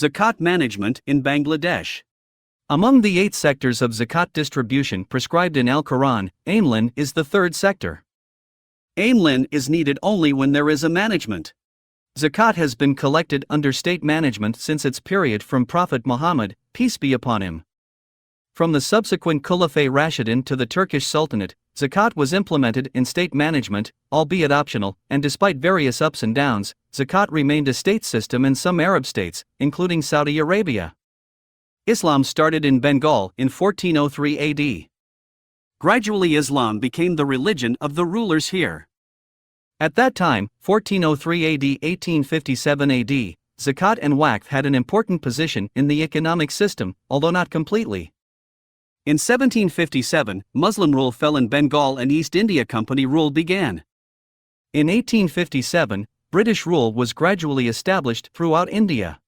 Zakat management in Bangladesh. Among the 8 sectors of zakat distribution prescribed in Al-Quran, Aimlin is the third sector. Aimlin is needed only when there is a management. Zakat has been collected under state management since its period from Prophet Muhammad, peace be upon him. From the subsequent Khulafay Rashidun to the Turkish Sultanate, zakat was implemented in state management, albeit optional, and despite various ups and downs, zakat remained a state system in some Arab states, including Saudi Arabia. Islam started in Bengal in 1403 AD. Gradually Islam became the religion of the rulers here. At that time, 1403 AD 1857 AD, zakat and waqf had an important position in the economic system, although not completely. In 1757, Muslim rule fell in Bengal and East India Company rule began. In 1857, British rule was gradually established throughout India.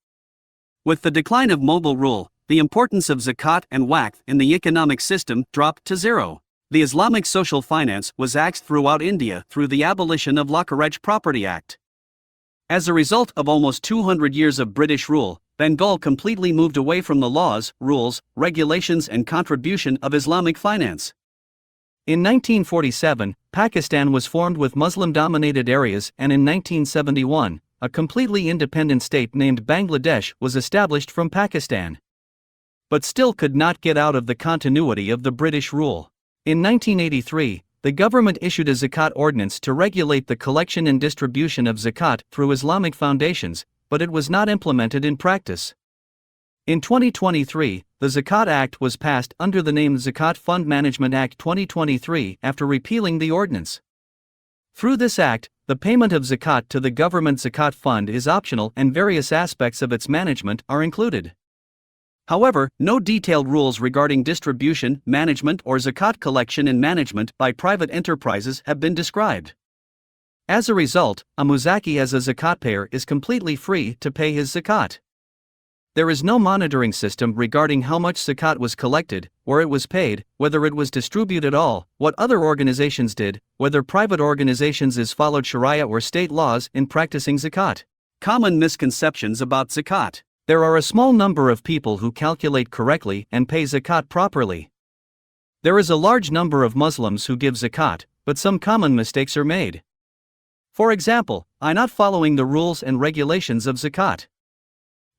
With the decline of Mughal rule, the importance of zakat and waqf in the economic system dropped to zero. The Islamic social finance was axed throughout India through the abolition of Lockeridge Property Act. As a result of almost 200 years of British rule, Bengal completely moved away from the laws, rules, regulations and contribution of Islamic finance. In 1947, Pakistan was formed with Muslim-dominated areas, and in 1971, a completely independent state named Bangladesh was established from Pakistan. But still could not get out of the continuity of the British rule. In 1983, the government issued a zakat ordinance to regulate the collection and distribution of zakat through Islamic foundations, but it was not implemented in practice. In 2023, the Zakat Act was passed under the name Zakat Fund Management Act 2023 after repealing the ordinance. Through this act, the payment of zakat to the government zakat fund is optional and various aspects of its management are included. However, no detailed rules regarding distribution, management or zakat collection and management by private enterprises have been described. As a result, a muzaki as a zakat payer is completely free to pay his zakat. There is no monitoring system regarding how much zakat was collected, where it was paid, whether it was distributed at all, what other organizations did, whether private organizations is followed Sharia or state laws in practicing zakat. Common misconceptions about zakat. There are a small number of people who calculate correctly and pay zakat properly. There is a large number of Muslims who give zakat, but some common mistakes are made. For example, I not following the rules and regulations of zakat.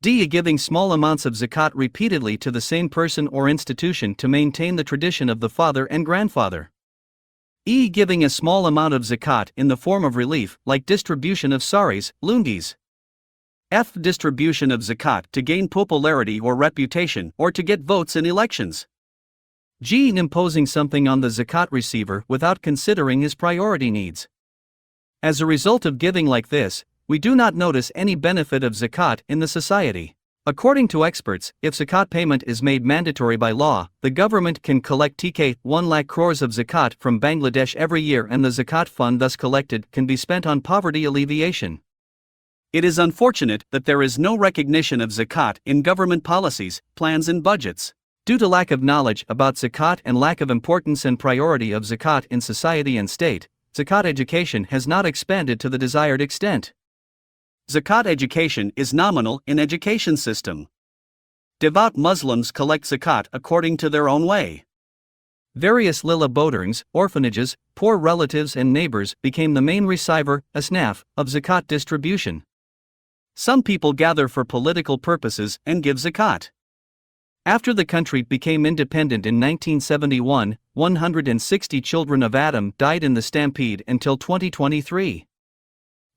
D. Giving small amounts of zakat repeatedly to the same person or institution to maintain the tradition of the father and grandfather. E. Giving a small amount of zakat in the form of relief, like distribution of saris, lungis. F. Distribution of zakat to gain popularity or reputation or to get votes in elections. G. Imposing something on the zakat receiver without considering his priority needs. As a result of giving like this, we do not notice any benefit of zakat in the society. According to experts, if zakat payment is made mandatory by law, the government can collect TK 1 lakh crores of zakat from Bangladesh every year, and the zakat fund thus collected can be spent on poverty alleviation. It is unfortunate that there is no recognition of zakat in government policies, plans and budgets. Due to lack of knowledge about zakat and lack of importance and priority of zakat in society and state, zakat education has not expanded to the desired extent. Zakat education is nominal in education system. Devout Muslims collect zakat according to their own way. Various lila boderings, orphanages, poor relatives and neighbors became the main receiver, asnaf, of zakat distribution. Some people gather for political purposes and give zakat. After the country became independent in 1971, 160 children of Adam died in the stampede until 2023.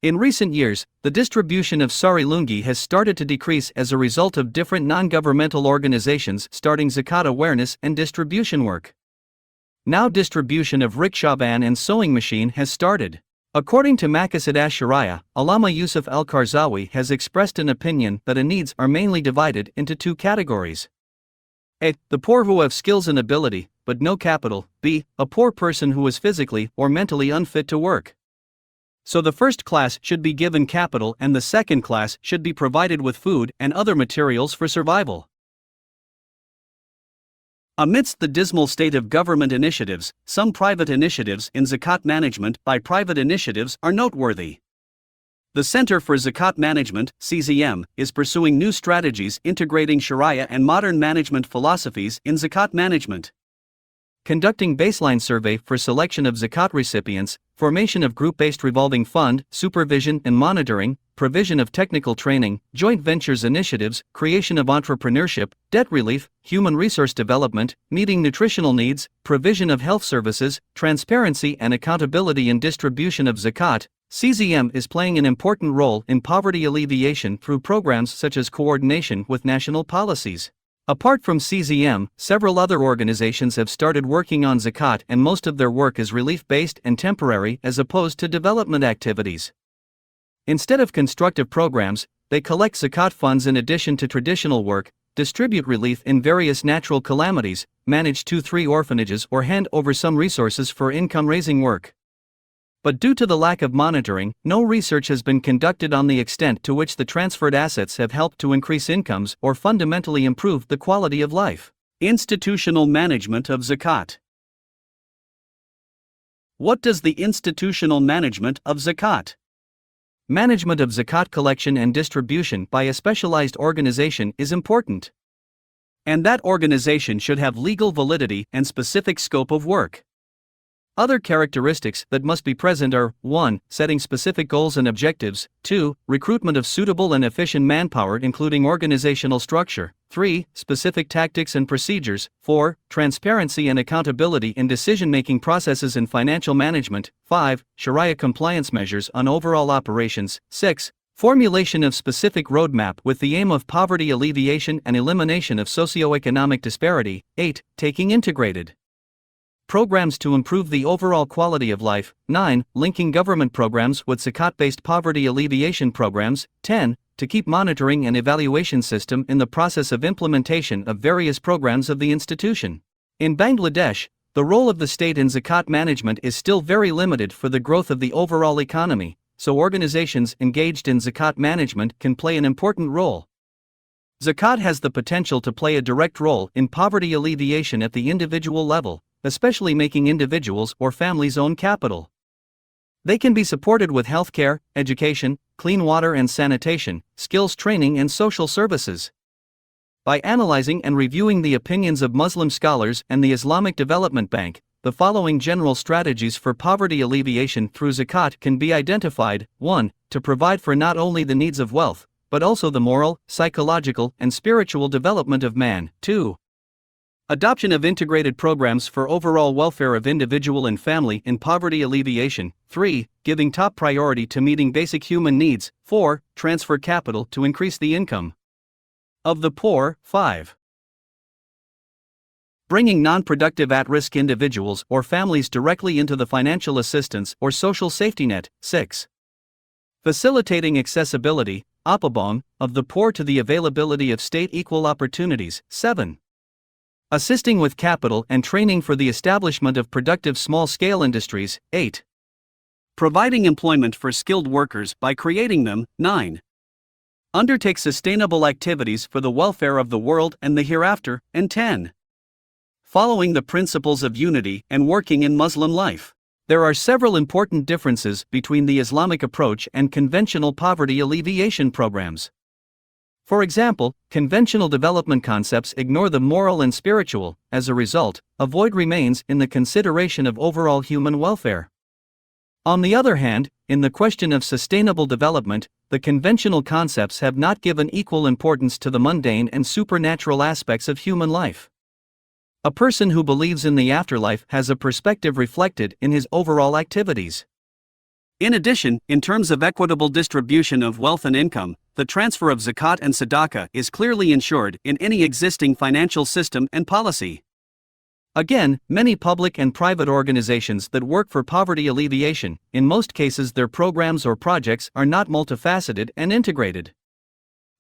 In recent years, the distribution of sari lungi has started to decrease as a result of different non-governmental organizations starting zakat awareness and distribution work. Now distribution of rickshaw van and sewing machine has started. According to Maqasid ash-Sharia, Allama Yusuf al-Qarzawi has expressed an opinion that needs are mainly divided into 2 categories. A. The poor who have skills and ability, but no capital. B. A poor person who is physically or mentally unfit to work. So the first class should be given capital and the second class should be provided with food and other materials for survival. Amidst the dismal state of government initiatives, some private initiatives in zakat management by private initiatives are noteworthy. The Center for Zakat Management, CZM, is pursuing new strategies integrating Sharia and modern management philosophies in zakat management. Conducting baseline survey for selection of zakat recipients, formation of group-based revolving fund, supervision and monitoring, provision of technical training, joint ventures initiatives, creation of entrepreneurship, debt relief, human resource development, meeting nutritional needs, provision of health services, transparency and accountability in distribution of zakat. CZM is playing an important role in poverty alleviation through programs such as coordination with national policies. Apart from CZM, several other organizations have started working on zakat, and most of their work is relief-based and temporary as opposed to development activities. Instead of constructive programs, they collect zakat funds in addition to traditional work, distribute relief in various natural calamities, manage 2-3 orphanages, or hand over some resources for income-raising work. But due to the lack of monitoring, no research has been conducted on the extent to which the transferred assets have helped to increase incomes or fundamentally improve the quality of life. Institutional management of zakat. What does the institutional management of zakat? Management of zakat collection and distribution by a specialized organization is important. And that organization should have legal validity and specific scope of work. Other characteristics that must be present are 1. Setting specific goals and objectives, 2. Recruitment of suitable and efficient manpower including organizational structure, 3. Specific tactics and procedures, 4. Transparency and accountability in decision-making processes in financial management, 5. Sharia compliance measures on overall operations, 6. Formulation of specific roadmap with the aim of poverty alleviation and elimination of socioeconomic disparity, 8. Taking integrated programs to improve the overall quality of life, 9. Linking government programs with zakat-based poverty alleviation programs, 10. To keep monitoring and evaluation system in the process of implementation of various programs of the institution. In Bangladesh, the role of the state in zakat management is still very limited for the growth of the overall economy, so organizations engaged in zakat management can play an important role. Zakat has the potential to play a direct role in poverty alleviation at the individual level, especially making individuals or families own capital. They can be supported with healthcare, education, clean water and sanitation, skills training and social services. By analyzing and reviewing the opinions of Muslim scholars and the Islamic Development Bank, the following general strategies for poverty alleviation through zakat can be identified. 1. To provide for not only the needs of wealth, but also the moral, psychological and spiritual development of man. 2. Adoption of integrated programs for overall welfare of individual and family in poverty alleviation. 3. Giving top priority to meeting basic human needs. 4. Transfer capital to increase the income of the poor. 5. Bringing non-productive at-risk individuals or families directly into the financial assistance or social safety net. 6. Facilitating accessibility, apabong, of the poor to the availability of state equal opportunities. 7. Assisting with capital and training for the establishment of productive small-scale industries. 8. Providing employment for skilled workers by creating them. 9. Undertake sustainable activities for the welfare of the world and the hereafter. And 10. Following the principles of unity and working in Muslim life. There are several important differences between the Islamic approach and conventional poverty alleviation programs. For example, conventional development concepts ignore the moral and spiritual. As a result, a void remains in the consideration of overall human welfare. On the other hand, in the question of sustainable development, the conventional concepts have not given equal importance to the mundane and supernatural aspects of human life. A person who believes in the afterlife has a perspective reflected in his overall activities. In addition, in terms of equitable distribution of wealth and income, the transfer of zakat and sadaqah is clearly ensured in any existing financial system and policy. Again, many public and private organizations that work for poverty alleviation, in most cases their programs or projects are not multifaceted and integrated.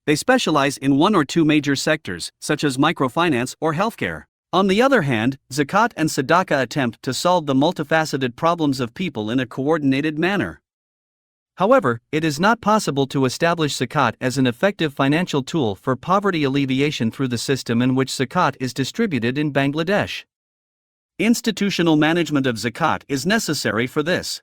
They specialize in one or two major sectors, such as microfinance or healthcare. On the other hand, zakat and sadaqah attempt to solve the multifaceted problems of people in a coordinated manner. However, it is not possible to establish zakat as an effective financial tool for poverty alleviation through the system in which zakat is distributed in Bangladesh. Institutional management of zakat is necessary for this.